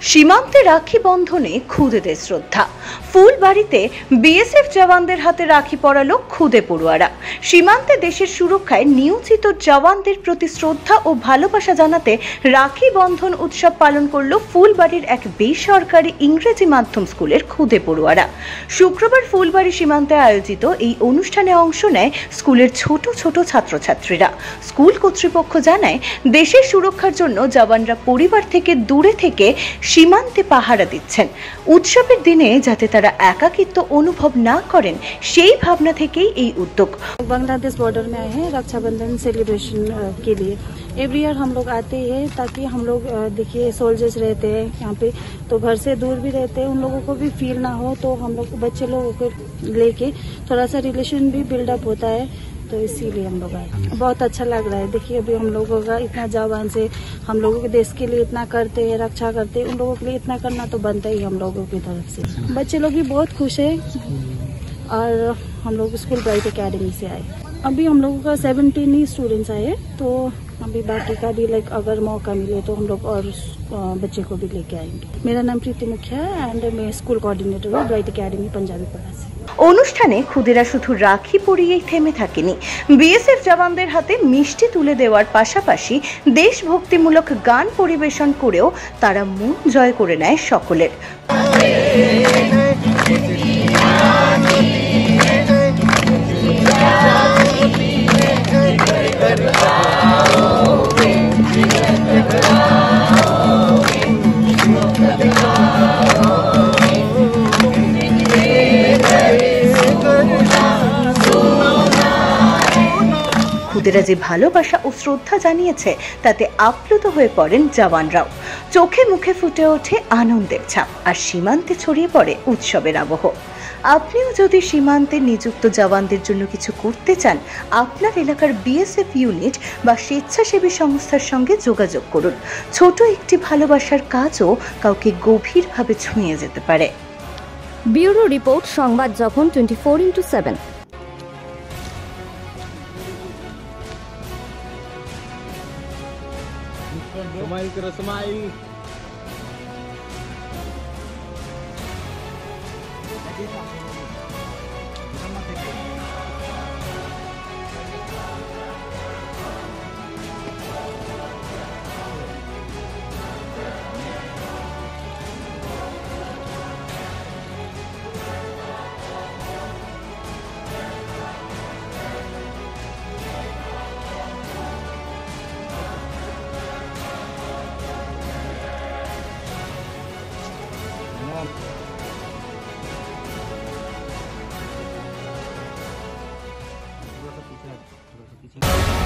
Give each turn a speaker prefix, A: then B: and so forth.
A: সীমান্তে রাখি বন্ধনে খুদেদের শ্রদ্ধা। ফুলবাড়িতে বিএসএফ জওয়ানদের হাতে রাখি পরালো খুদে পড়ুয়ারা। সীমান্তে দেশের সুরক্ষায় নিয়োজিত জওয়ানদের প্রতি শ্রদ্ধা ও ভালোবাসা জানাতে রাখি বন্ধন উৎসব পালন করল ফুলবাড়ির এক বেসরকারি ইংরেজি মাধ্যম স্কুলের খুদে পড়ুয়ারা। শুক্রবার ফুলবাড়ি সীমান্তে আয়োজিত এই অনুষ্ঠানে অংশ নেয় স্কুলের ছোট ছোট ছাত্রছাত্রীরা। স্কুল কর্তৃপক্ষ জানায়, দেশের সুরক্ষার জন্য জওয়ানরা পরিবার থেকে দূরে থেকে সীমান্তে পাহারা দিচ্ছেন। উৎসবের দিনে যাতে তারা একাকিত্ব অনুভব না করেন সেই ভাবনা থেকেই এই উদ্যোগ।
B: बांग्लादेश बॉर्डर में आए हैं रक्षाबंधन सेलिब्रेशन के लिए। एवरी ईयर हम लोग आते हैं ताकि हम लोग देखिए सोल्जर्स रहते हैं यहाँ पे, तो घर से दूर भी रहते हैं, उन लोगों को भी फील ना हो, तो हम लोग बच्चे लोगों को लेके थोड़ा सा रिलेशन भी बिल्डअप होता है, तो इसीलिए हम लोग आए। बहुत अच्छा लग रहा है। देखिए अभी हम लोगों का इतना जवान से हम लोगों के देश के लिए इतना करते हैं, रक्षा करते हैं, उन लोगों के लिए इतना करना तो बनता ही हम लोगों की तरफ से। बच्चे लोग भी बहुत खुश है और हम लोग स्कूल ब्राइट एकेडमी से आए। अभी हम लोगों का 17 ही स्टूडेंट्स आए, तो अभी बाकी का भी अगर मौका मिले तो हम लोग और बच्चे को भी लेके आएंगे। मेरा नाम प्रीति मुखिया है एंड मैं स्कूल कोऑर्डिनेटर हूँ ब्राइट एकेडमी पंजाबी पढ़ा से।
A: অনুষ্ঠানে খুদেরা শুধু রাখি পরিয়েই থেমে থাকেনি। বিএসএফ জওয়ানদের হাতে মিষ্টি তুলে দেওয়ার পাশাপাশি দেশভক্তিমূলক গান পরিবেশন করেও তারা মন জয় করে নেয় সকলের। খুদেরা যে ভালোবাসা ও শ্রদ্ধা জানিয়েছে তাতে আপ্লুত হয়ে পড়েন জওয়ানরাও। চোখে মুখে ফুটে ওঠে আনন্দের ছাপ, আর সীমান্তে ছড়িয়ে পড়ে উৎসবের আবহ। আপনিও যদি সীমান্তে নিযুক্ত জওয়ানদের জন্য কিছু করতে চান, আপনার এলাকার বিএসএফ ইউনিট বা স্বেচ্ছাসেবী সংস্থার সঙ্গে যোগাযোগ করুন। ছোট একটি ভালোবাসার কাজও কাউকে গভীরভাবে ছুঁয়ে যেতে পারে।
C: ব্যুরো রিপোর্ট, সংবাদ যখন 24x7।
D: Smile karo, smile. थोड़ा सा पीछे